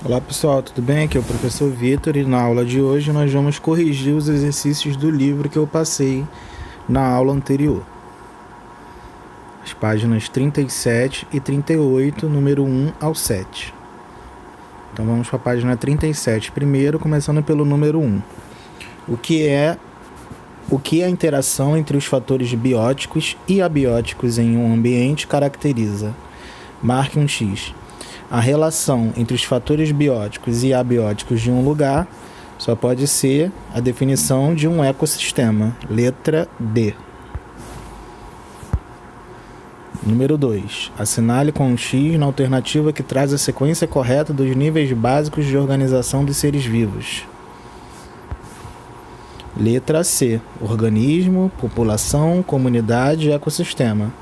Olá pessoal, tudo bem? Aqui é o professor Vitor e na aula de hoje nós vamos corrigir os exercícios do livro que eu passei na aula anterior. As páginas 37 e 38, número 1 ao 7. Então vamos para a página 37 primeiro, começando pelo número 1. O que é a interação entre os fatores bióticos e abióticos em um ambiente caracteriza? Marque um X. A relação entre os fatores bióticos e abióticos de um lugar só pode ser a definição de um ecossistema. Letra D. Número 2. Assinale com um X na alternativa que traz a sequência correta dos níveis básicos de organização dos seres vivos. Letra C. Organismo, população, comunidade e ecossistema.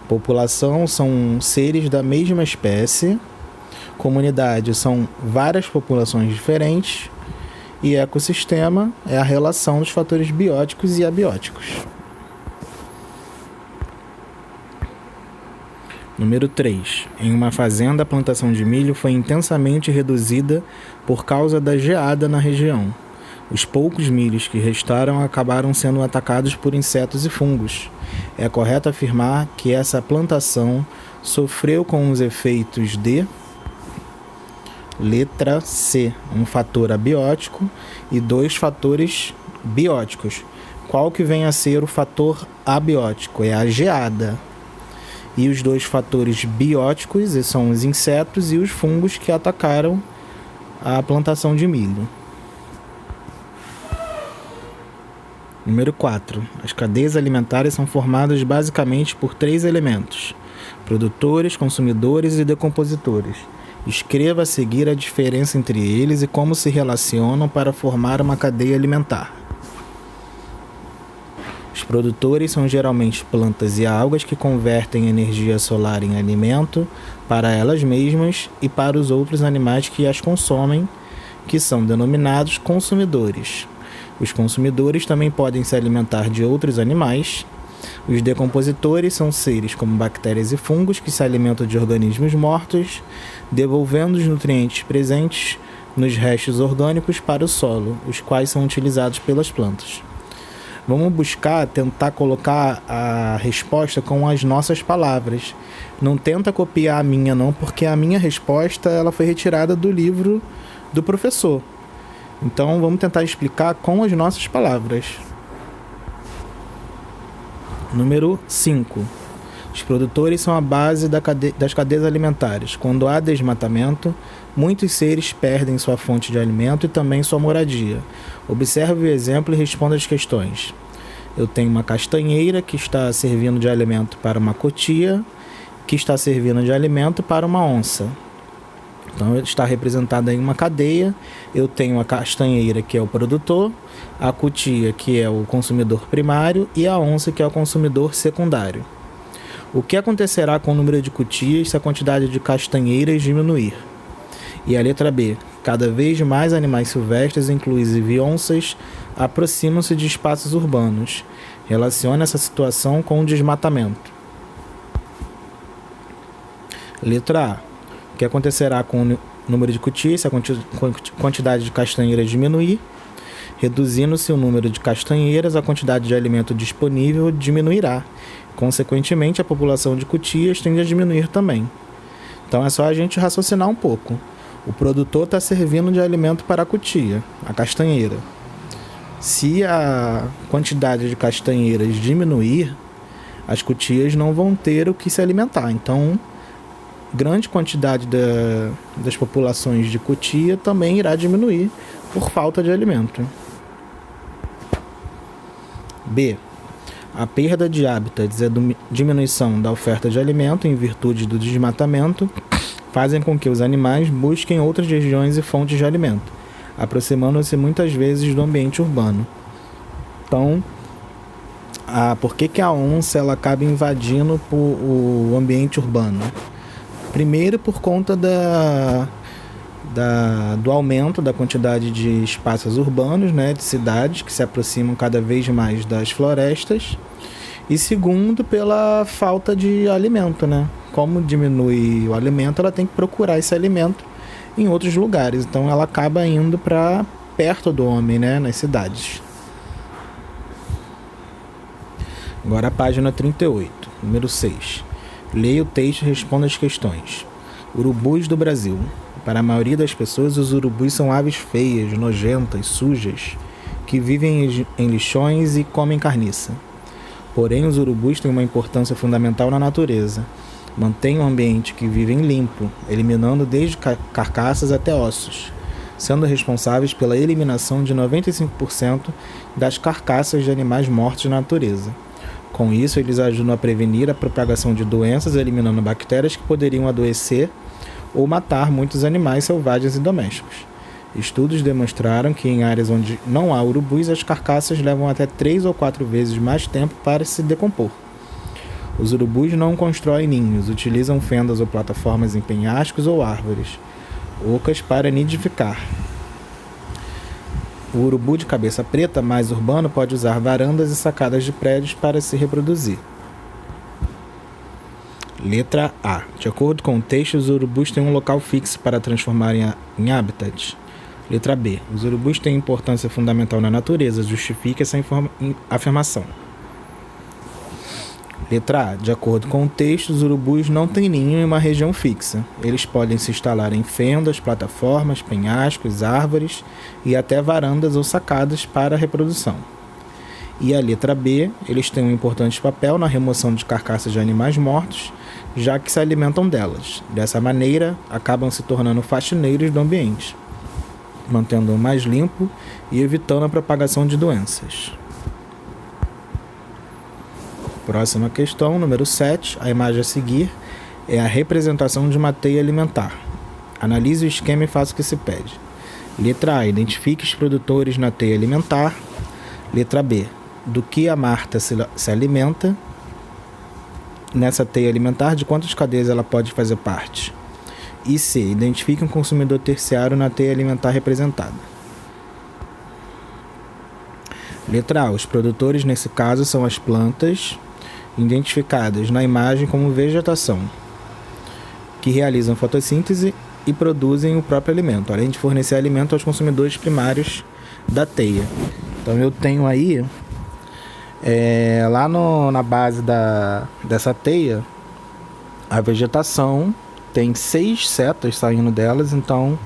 População são seres da mesma espécie. Comunidade são várias populações diferentes. E ecossistema é a relação dos fatores bióticos e abióticos. Número 3. Em uma fazenda, a plantação de milho foi intensamente reduzida por causa da geada na região. Os poucos milhos que restaram acabaram sendo atacados por insetos e fungos. É correto afirmar que essa plantação sofreu com os efeitos de... Letra C. Um fator abiótico e 2 fatores bióticos. Qual que vem a ser o fator abiótico? É a geada. E os 2 fatores bióticos são os insetos e os fungos que atacaram a plantação de milho. Número 4. As cadeias alimentares são formadas basicamente por 3 elementos: produtores, consumidores e decompositores. Escreva a seguir a diferença entre eles e como se relacionam para formar uma cadeia alimentar. Os produtores são geralmente plantas e algas que convertem energia solar em alimento para elas mesmas e para os outros animais que as consomem, que são denominados consumidores. Os consumidores também podem se alimentar de outros animais. Os decompositores são seres como bactérias e fungos que se alimentam de organismos mortos, devolvendo os nutrientes presentes nos restos orgânicos para o solo, os quais são utilizados pelas plantas. Vamos tentar colocar a resposta com as nossas palavras. Não tenta copiar a minha não, porque a minha resposta ela foi retirada do livro do professor. Então vamos tentar explicar com as nossas palavras. Número 5. Os produtores são a base das cadeias alimentares. Quando há desmatamento, muitos seres perdem sua fonte de alimento e também sua moradia. Observe o exemplo e responda as questões. Eu tenho uma castanheira que está servindo de alimento para uma cotia, que está servindo de alimento para uma onça. Então está representada em uma cadeia. Eu tenho a castanheira, que é o produtor, a cutia, que é o consumidor primário, e a onça, que é o consumidor secundário. O que acontecerá com o número de cutias se a quantidade de castanheiras diminuir? E a letra B. Cada vez mais animais silvestres, inclusive onças, aproximam-se de espaços urbanos. Relacione essa situação com o desmatamento. Letra A. O que acontecerá com o número de cutias se a quantidade de castanheiras diminuir? Reduzindo-se o número de castanheiras, a quantidade de alimento disponível diminuirá. Consequentemente, a população de cutias tende a diminuir também. Então é só a gente raciocinar um pouco. O produtor está servindo de alimento para a cutia, a castanheira. Se a quantidade de castanheiras diminuir, as cutias não vão ter o que se alimentar. Então, grande quantidade das populações de cutia também irá diminuir por falta de alimento. B. A perda de hábitats e a diminuição da oferta de alimento em virtude do desmatamento fazem com que os animais busquem outras regiões e fontes de alimento, aproximando-se muitas vezes do ambiente urbano. Então, por que a onça ela acaba invadindo o ambiente urbano? Primeiro, por conta do aumento da quantidade de espaços urbanos, né, de cidades que se aproximam cada vez mais das florestas. E segundo, pela falta de alimento, né? Como diminui o alimento, ela tem que procurar esse alimento em outros lugares. Então ela acaba indo para perto do homem, né, nas cidades. Agora a página 38, número 6. Leia o texto e responda as questões. Urubus do Brasil. Para a maioria das pessoas, os urubus são aves feias, nojentas, sujas, que vivem em lixões e comem carniça. Porém, os urubus têm uma importância fundamental na natureza. Mantêm o ambiente que vivem limpo, eliminando desde carcaças até ossos, sendo responsáveis pela eliminação de 95% das carcaças de animais mortos na natureza. Com isso, eles ajudam a prevenir a propagação de doenças, eliminando bactérias que poderiam adoecer ou matar muitos animais selvagens e domésticos. Estudos demonstraram que em áreas onde não há urubus, as carcaças levam até 3 ou 4 vezes mais tempo para se decompor. Os urubus não constroem ninhos, utilizam fendas ou plataformas em penhascos ou árvores ocas para nidificar. O urubu de cabeça preta, mais urbano, pode usar varandas e sacadas de prédios para se reproduzir. Letra A. De acordo com o texto, os urubus têm um local fixo para transformar em habitat. Letra B. Os urubus têm importância fundamental na natureza. Justifique essa afirmação. Letra A. De acordo com o texto, os urubus não têm ninho em uma região fixa. Eles podem se instalar em fendas, plataformas, penhascos, árvores e até varandas ou sacadas para a reprodução. E a letra B. Eles têm um importante papel na remoção de carcaças de animais mortos, já que se alimentam delas. Dessa maneira, acabam se tornando faxineiros do ambiente, mantendo-o mais limpo e evitando a propagação de doenças. Próxima questão, número 7. A imagem a seguir é a representação de uma teia alimentar. Analise o esquema e faça o que se pede. Letra A. Identifique os produtores na teia alimentar. Letra B. Do que a Marta se alimenta nessa teia alimentar, de quantas cadeias ela pode fazer parte. E C. Identifique um consumidor terciário na teia alimentar representada. Letra A. Os produtores nesse caso são as plantas, identificadas na imagem como vegetação, que realizam fotossíntese e produzem o próprio alimento, além de fornecer alimento aos consumidores primários da teia. Então eu tenho aí, lá na base dessa teia, a vegetação tem 6 setas saindo delas, então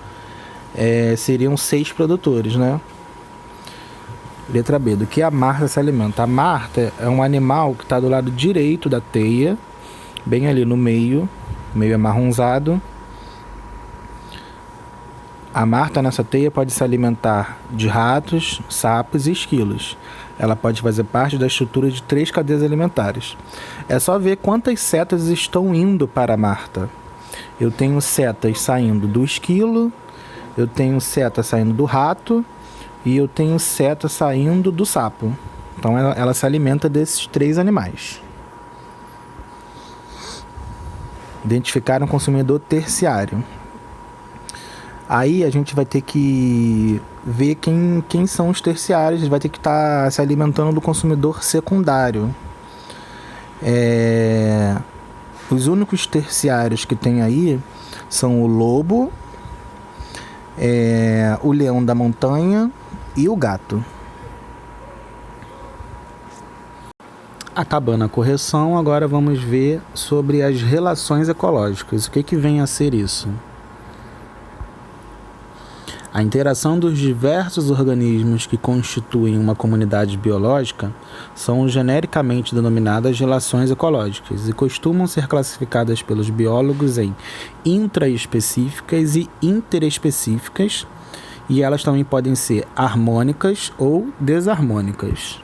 seriam 6 produtores, né? Letra B. Do que a Marta se alimenta? A Marta é um animal que está do lado direito da teia, bem ali no meio amarronzado. A Marta nessa teia pode se alimentar de ratos, sapos e esquilos. Ela pode fazer parte da estrutura de 3 cadeias alimentares. É só ver quantas setas estão indo para a Marta. Eu tenho setas saindo do esquilo, eu tenho seta saindo do rato e eu tenho seta saindo do sapo. Então ela se alimenta desses 3 animais. Identificar um consumidor terciário. Aí a gente vai ter que ver quem são os terciários. A gente vai ter que estar se alimentando do consumidor secundário. Os únicos terciários que tem aí são o lobo, o leão da montanha e o gato. Acabando a correção, agora vamos ver sobre as relações ecológicas. O que vem a ser isso? A interação dos diversos organismos que constituem uma comunidade biológica são genericamente denominadas relações ecológicas e costumam ser classificadas pelos biólogos em intraespecíficas e interespecíficas, e elas também podem ser harmônicas ou desarmônicas.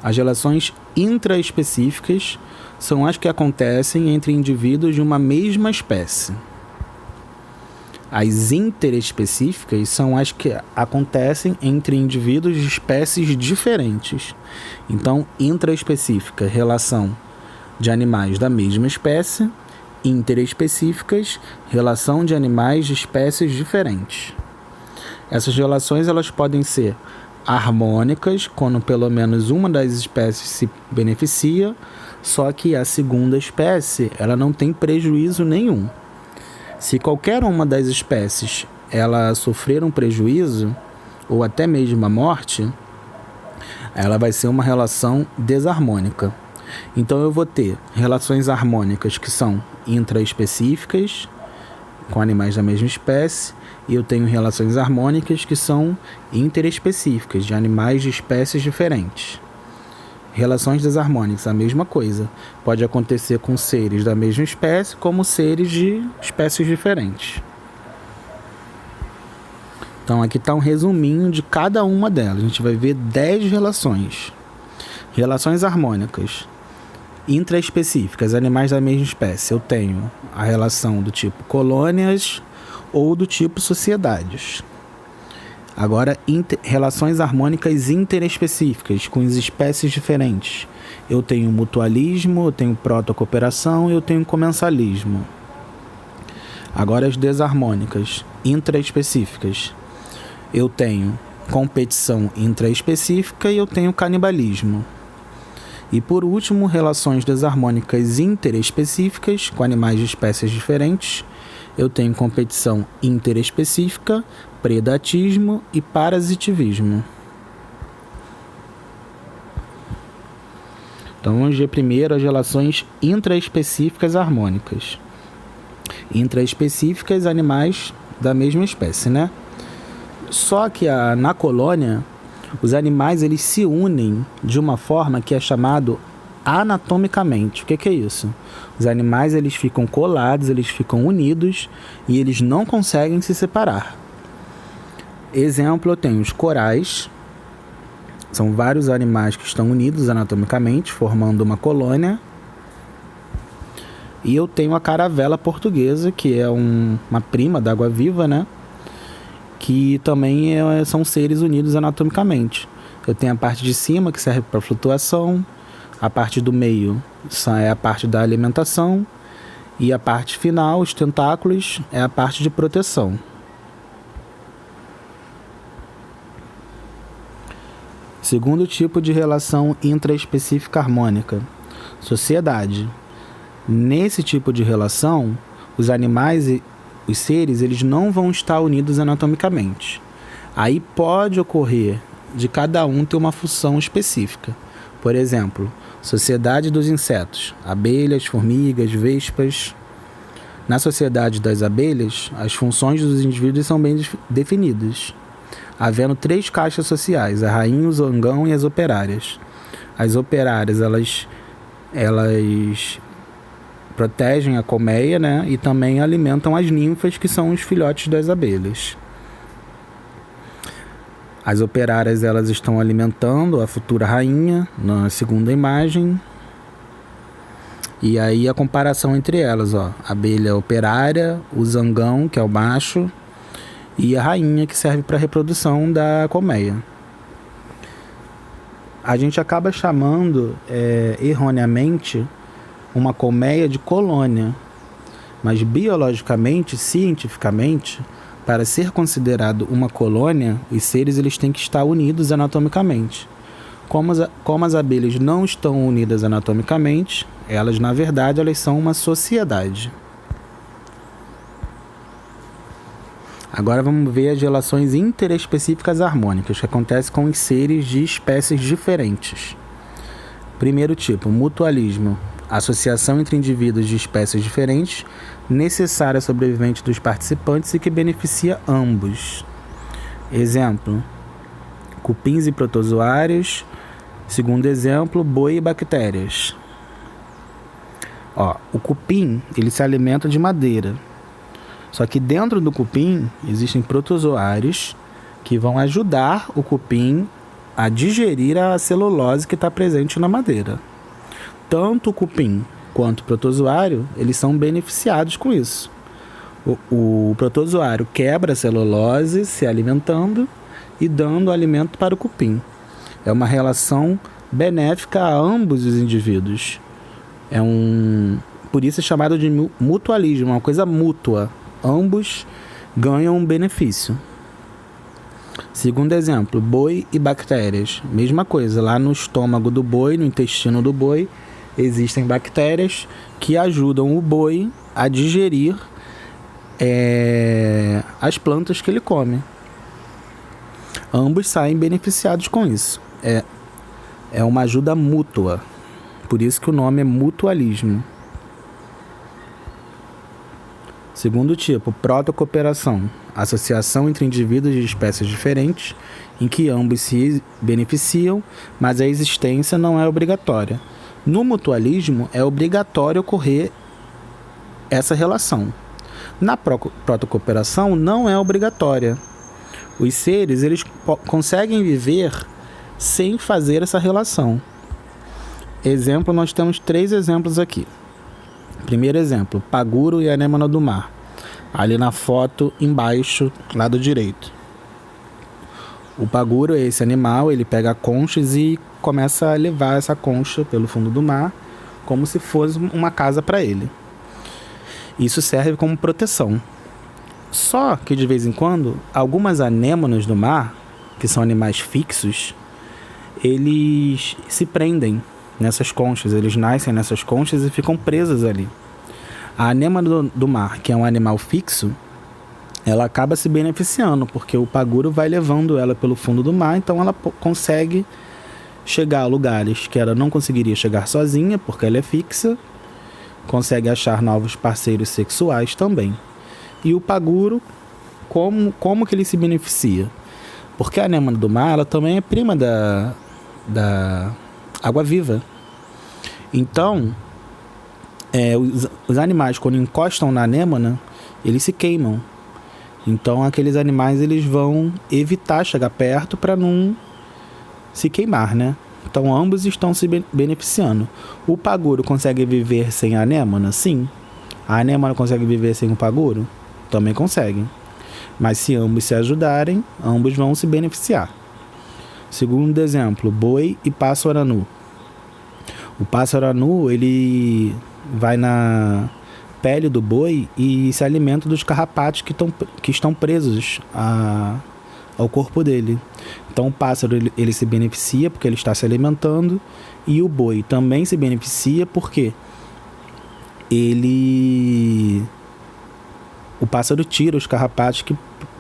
As relações intraespecíficas são as que acontecem entre indivíduos de uma mesma espécie. As interespecíficas são as que acontecem entre indivíduos de espécies diferentes. Então, intraespecífica, relação de animais da mesma espécie. Interespecíficas, relação de animais de espécies diferentes. Essas relações elas podem ser harmônicas, quando pelo menos uma das espécies se beneficia, só que a segunda espécie ela não tem prejuízo nenhum. Se qualquer uma das espécies ela sofrer um prejuízo ou até mesmo a morte, ela vai ser uma relação desarmônica. Então eu vou ter relações harmônicas que são intraespecíficas com animais da mesma espécie, e eu tenho relações harmônicas que são interespecíficas, de animais de espécies diferentes. Relações desarmônicas, a mesma coisa. Pode acontecer com seres da mesma espécie, como seres de espécies diferentes. Então aqui está um resuminho de cada uma delas. A gente vai ver 10 relações. Relações harmônicas intraespecíficas, animais da mesma espécie. Eu tenho a relação do tipo colônias ou do tipo sociedades. Agora, relações harmônicas interespecíficas com as espécies diferentes. Eu tenho mutualismo, eu tenho protocooperação e eu tenho comensalismo. Agora, as desarmônicas intraespecíficas. Eu tenho competição intraespecífica e eu tenho canibalismo. E por último, relações desarmônicas interespecíficas com animais de espécies diferentes. Eu tenho competição interespecífica, predatismo e parasitivismo. Então vamos ver primeiro as relações intraespecíficas harmônicas. Intraespecíficas, animais da mesma espécie, né? Só que na colônia, os animais eles se unem de uma forma que é chamado anatomicamente. O que é isso? Os animais eles ficam colados, eles ficam unidos e eles não conseguem se separar. Exemplo, eu tenho os corais. São vários animais que estão unidos anatomicamente, formando uma colônia. E eu tenho a caravela portuguesa, que é uma prima da água-viva, né? Que também são seres unidos anatomicamente. Eu tenho a parte de cima, que serve para flutuação, a parte do meio é a parte da alimentação, e a parte final, os tentáculos, é a parte de proteção. Segundo tipo de relação intraespecífica harmônica, sociedade. Nesse tipo de relação, os animais e os seres eles não vão estar unidos anatomicamente. Aí pode ocorrer de cada um ter uma função específica. Por exemplo, sociedade dos insetos, abelhas, formigas, vespas. Na sociedade das abelhas, as funções dos indivíduos são bem definidas, havendo 3 caixas sociais, a rainha, o zangão e as operárias. As operárias, elas protegem a colmeia, né? E também alimentam as ninfas, que são os filhotes das abelhas. As operárias elas estão alimentando a futura rainha, na segunda imagem. E aí a comparação entre elas, ó, a abelha operária, o zangão, que é o macho, e a rainha, que serve para a reprodução da colmeia. A gente acaba chamando erroneamente uma colmeia de colônia, mas biologicamente, cientificamente, para ser considerado uma colônia, os seres eles têm que estar unidos anatomicamente. Como as abelhas não estão unidas anatomicamente, elas na verdade elas são uma sociedade. Agora vamos ver as relações interespecíficas harmônicas que acontecem com os seres de espécies diferentes. Primeiro tipo, mutualismo. Associação entre indivíduos de espécies diferentes, necessária à sobrevivência dos participantes e que beneficia ambos. Exemplo, cupins e protozoários. Segundo exemplo, boi e bactérias. O cupim ele se alimenta de madeira. Só que dentro do cupim existem protozoários que vão ajudar o cupim a digerir a celulose que está presente na madeira. Tanto o cupim quanto o protozoário, eles são beneficiados com isso. O protozoário quebra a celulose se alimentando e dando alimento para o cupim. É uma relação benéfica a ambos os indivíduos. Por isso é chamado de mutualismo, uma coisa mútua. Ambos ganham um benefício. Segundo exemplo, boi e bactérias. Mesma coisa, lá no estômago do boi, no intestino do boi, existem bactérias que ajudam o boi a digerir as plantas que ele come. Ambos saem beneficiados com isso. É uma ajuda mútua. Por isso que o nome é mutualismo. Segundo tipo, protocooperação. Associação entre indivíduos de espécies diferentes, em que ambos se beneficiam, mas a existência não é obrigatória. No mutualismo, é obrigatório ocorrer essa relação. Na protocooperação, não é obrigatória. Os seres, eles conseguem viver sem fazer essa relação. Exemplo, nós temos 3 exemplos aqui. Primeiro exemplo, paguro e anêmona do mar. Ali na foto, embaixo, lado direito. O paguro é esse animal, ele pega conchas e começa a levar essa concha pelo fundo do mar, como se fosse uma casa para ele. Isso serve como proteção. Só que de vez em quando, algumas anêmonas do mar, que são animais fixos, eles se prendem nessas conchas, eles nascem nessas conchas e ficam presos ali. A anêmona do mar, que é um animal fixo, ela acaba se beneficiando, porque o paguro vai levando ela pelo fundo do mar, então ela consegue chegar a lugares que ela não conseguiria chegar sozinha, porque ela é fixa, consegue achar novos parceiros sexuais também. E o paguro, como que ele se beneficia? Porque a anêmona do mar, ela também é prima da água-viva. Então, os animais, quando encostam na anêmona, eles se queimam. Então, aqueles animais, eles vão evitar chegar perto para não se queimar, né? Então, ambos estão se beneficiando. O paguro consegue viver sem a anêmona? Sim. A anêmona consegue viver sem o paguro? Também consegue. Mas se ambos se ajudarem, ambos vão se beneficiar. Segundo exemplo, boi e pássaro anu. O pássaro anu, ele vai na pele do boi e se alimenta dos carrapatos que estão presos ao corpo dele. Então o pássaro ele se beneficia porque ele está se alimentando, e o boi também se beneficia porque o pássaro tira os carrapatos que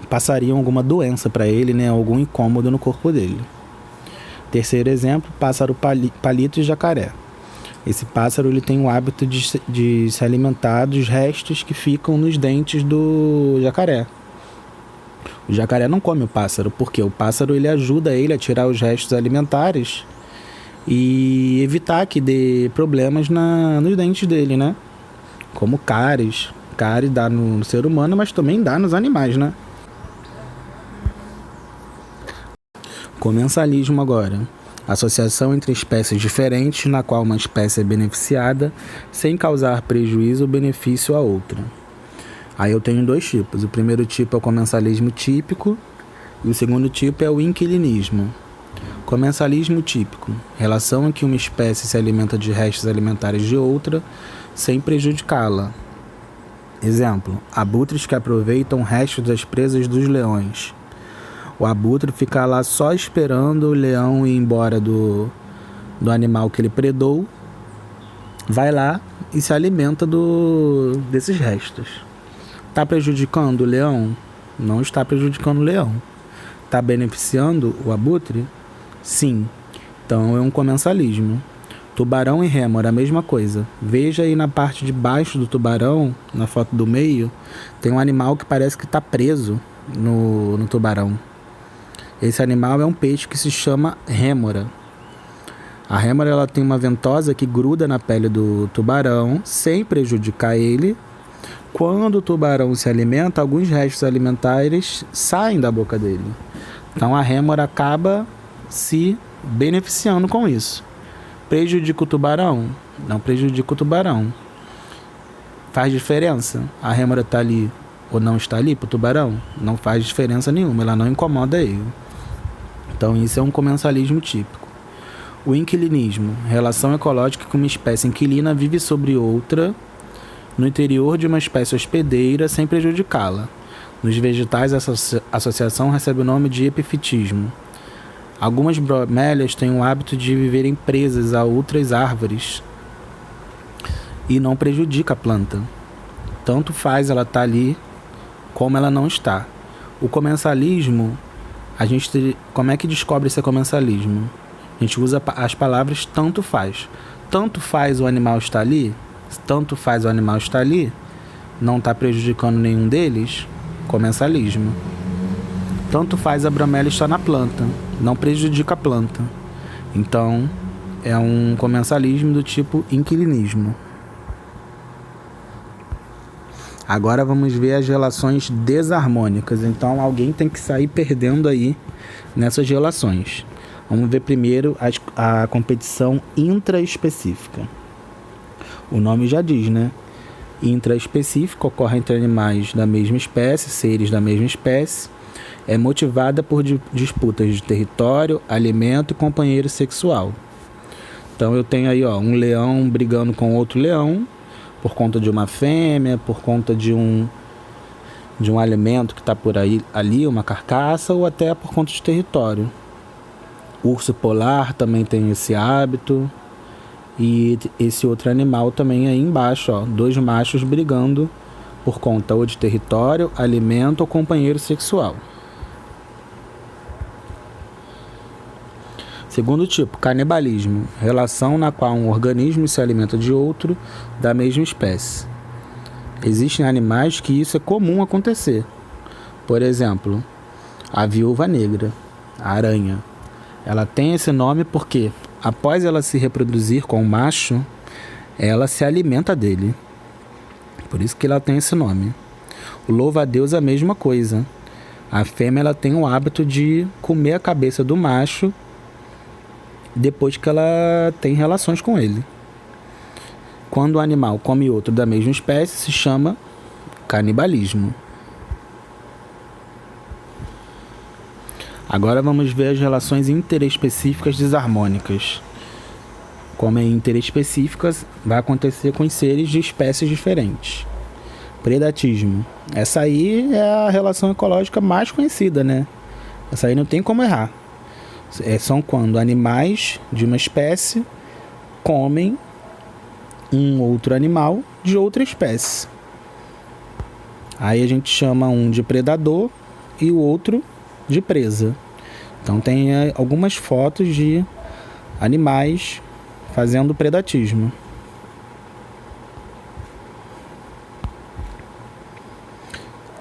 passariam alguma doença para ele, né, algum incômodo no corpo dele. Terceiro exemplo, pássaro palito e jacaré. Esse pássaro ele tem o hábito de se alimentar dos restos que ficam nos dentes do jacaré. O jacaré não come o pássaro, porque o pássaro ele ajuda ele a tirar os restos alimentares e evitar que dê problemas nos dentes dele, né? Como cáries. Cáries dá no ser humano, mas também dá nos animais, né? Comensalismo agora. Associação entre espécies diferentes, na qual uma espécie é beneficiada sem causar prejuízo ou benefício a outra. Aí eu tenho 2 tipos. O primeiro tipo é o comensalismo típico e o segundo tipo é o inquilinismo. Comensalismo típico. Relação em que uma espécie se alimenta de restos alimentares de outra sem prejudicá-la. Exemplo, abutres que aproveitam restos das presas dos leões. O abutre fica lá só esperando o leão ir embora do animal que ele predou, vai lá e se alimenta desses restos. Está prejudicando o leão? Não está prejudicando o leão. Está beneficiando o abutre? Sim. Então é um comensalismo. Tubarão e rêmora, a mesma coisa. Veja aí na parte de baixo do tubarão, na foto do meio, tem um animal que parece que está preso no tubarão. Esse animal é um peixe que se chama rêmora. A rêmora ela tem uma ventosa que gruda na pele do tubarão sem prejudicar ele. Quando o tubarão se alimenta, alguns restos alimentares saem da boca dele. Então a rêmora acaba se beneficiando com isso. Prejudica o tubarão? Não prejudica o tubarão. Faz diferença a rêmora está ali ou não está ali para o tubarão? Não faz diferença nenhuma, ela não incomoda ele. Então isso é um comensalismo típico. O inquilinismo, relação ecológica que uma espécie inquilina vive sobre outra no interior de uma espécie hospedeira sem prejudicá-la. Nos vegetais, essa associação recebe o nome de epifitismo. Algumas bromélias têm o hábito de viverem presas a outras árvores e não prejudica a planta. Tanto faz ela estar ali como ela não está. O comensalismo, como é que descobre esse comensalismo? A gente usa as palavras tanto faz. Tanto faz o animal estar ali, tanto faz o animal estar ali, não está prejudicando nenhum deles, comensalismo. Tanto faz a bromélia estar na planta, não prejudica a planta. Então, é um comensalismo do tipo inquilinismo. Agora vamos ver as relações desarmônicas. Então, alguém tem que sair perdendo aí nessas relações. Vamos ver primeiro a competição intraespecífica. O nome já diz, né? Intraespecífica ocorre entre animais da mesma espécie, seres da mesma espécie. É motivada por disputas de território, alimento e companheiro sexual. Então eu tenho aí um leão brigando com outro leão por conta de uma fêmea, por conta de um alimento que está por aí, ali, uma carcaça, ou até por conta de território. O urso polar também tem esse hábito. E esse outro animal também aí embaixo, 2 machos brigando por conta ou de território, alimento ou companheiro sexual. Segundo tipo, canibalismo, relação na qual um organismo se alimenta de outro da mesma espécie. Existem animais que isso é comum acontecer. Por exemplo, a viúva negra, a aranha. Ela tem esse nome porque, após ela se reproduzir com o macho, ela se alimenta dele. Por isso que ela tem esse nome. O louva-a-Deus é a mesma coisa. A fêmea ela tem o hábito de comer a cabeça do macho depois que ela tem relações com ele. Quando o animal come outro da mesma espécie, se chama canibalismo. Agora vamos ver as relações interespecíficas desarmônicas. Como é interespecíficas, vai acontecer com os seres de espécies diferentes. Predatismo. Essa aí é a relação ecológica mais conhecida, né? Essa aí não tem como errar. São quando animais de uma espécie comem um outro animal de outra espécie. Aí a gente chama um de predador e o outro de presa. Então tem algumas fotos de animais fazendo predatismo.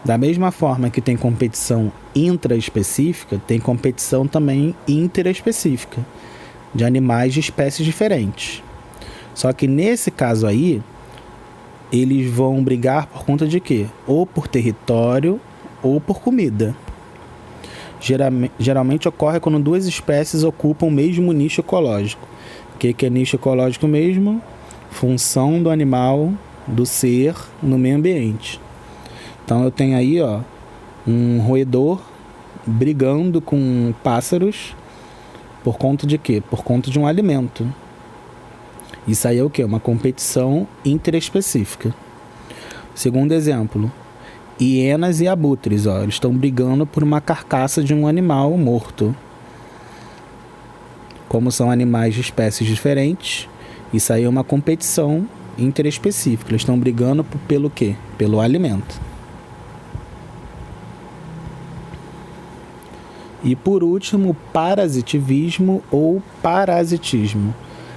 Da mesma forma que tem competição intraespecífica, tem competição também interespecífica, de animais de espécies diferentes. Só que nesse caso aí, eles vão brigar por conta de quê? Ou por território ou por comida. Geralmente ocorre quando 2 espécies ocupam o mesmo nicho ecológico. O que é nicho ecológico mesmo? Função do animal, do ser no meio ambiente. Então eu tenho aí um roedor brigando com pássaros por conta de quê? Por conta de um alimento. Isso aí é o quê? Uma competição interespecífica. Segundo exemplo, hienas e abutres, eles estão brigando por uma carcaça de um animal morto. Como são animais de espécies diferentes, isso aí é uma competição interespecífica. Eles estão brigando pelo quê? Pelo alimento. E por último, parasitivismo ou parasitismo.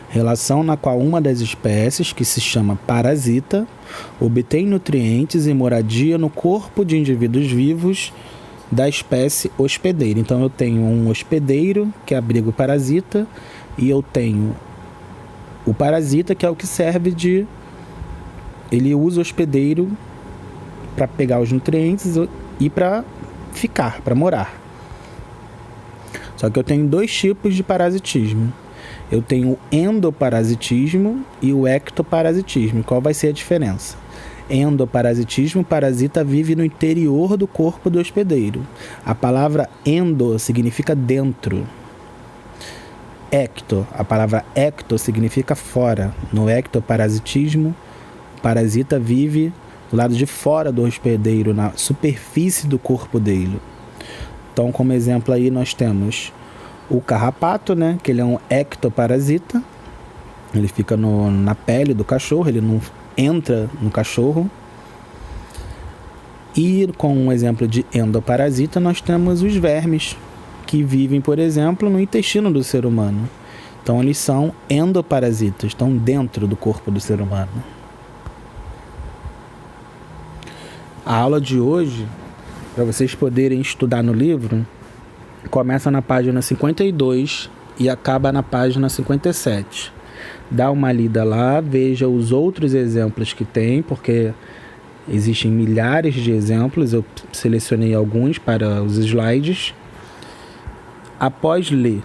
Relação na qual uma das espécies, que se chama parasita, obtém nutrientes e moradia no corpo de indivíduos vivos da espécie hospedeira. Então eu tenho um hospedeiro, que abriga o parasita, e eu tenho o parasita, que é o que serve de... Ele usa o hospedeiro para pegar os nutrientes e para ficar, para morar. Só que eu tenho 2 tipos de parasitismo. Eu tenho o endoparasitismo e o ectoparasitismo. Qual vai ser a diferença? Endoparasitismo, o parasita vive no interior do corpo do hospedeiro. A palavra endo significa dentro. A palavra ecto significa fora. No ectoparasitismo, o parasita vive do lado de fora do hospedeiro, na superfície do corpo dele. Então, como exemplo aí, nós temos o carrapato, né? Que ele é um ectoparasita. Ele fica na pele do cachorro, ele não entra no cachorro. E com um exemplo de endoparasita, nós temos os vermes, que vivem, por exemplo, no intestino do ser humano. Então, eles são endoparasitas, estão dentro do corpo do ser humano. A aula de hoje, para vocês poderem estudar no livro, começa na página 52 e acaba na página 57. Dá uma lida lá, veja os outros exemplos que tem, porque existem milhares de exemplos, eu selecionei alguns para os slides. Após ler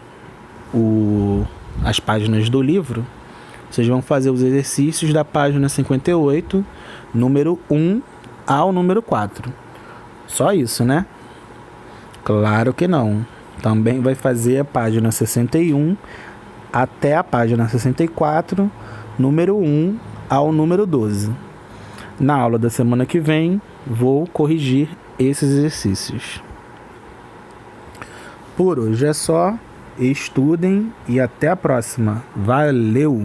as páginas do livro, vocês vão fazer os exercícios da página 58, número 1 ao número 4. Só isso, né? Claro que não. Também vai fazer a página 61 até a página 64, número 1 ao número 12. Na aula da semana que vem, vou corrigir esses exercícios. Por hoje é só. Estudem e até a próxima. Valeu!